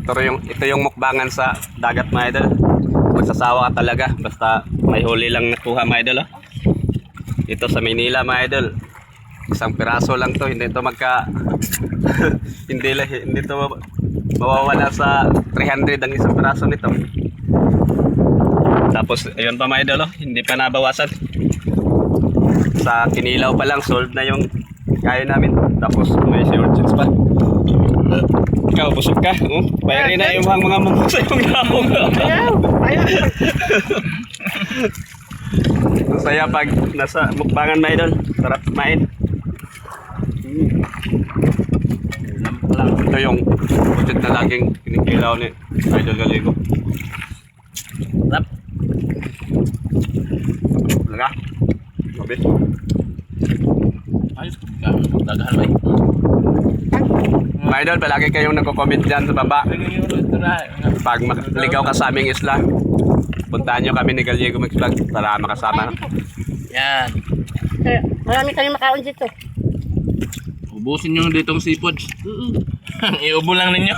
ito yung mukbangan sa dagat mga idol. Magsasawa ka talaga basta may huli lang nakuha mga idol. Oh. Ito sa Manila mga idol. Isang piraso lang to, hindi to hindi to mawawala sa 300 ang isang piraso nito. Tapos ayun pa mga idol, oh, hindi pa nabawasan. Sa kinilaw pa lang sold na yung kaya namin. Tapos may sea urchins pa. Ikaw, busog ka. Bayari na yung mga mumok sa yung gamong. Masaya pag nasa mukbangan mga idol. Sarap kumain. Ito yung budget na laging kinikilaw ni Idol Galigo. Sarap. Laga. Mabit. Ayos ka. Dagahan ba? Mga idol, palagi kayong nagko-comment dyan sa baba. Pag ligaw ka sa aming isla, puntahan nyo kami ni Galiego Mix Vlog para makasama. Yan. Marami kayong makaon dito. Ubusin nyo ditong seafood. Iubo lang ninyo.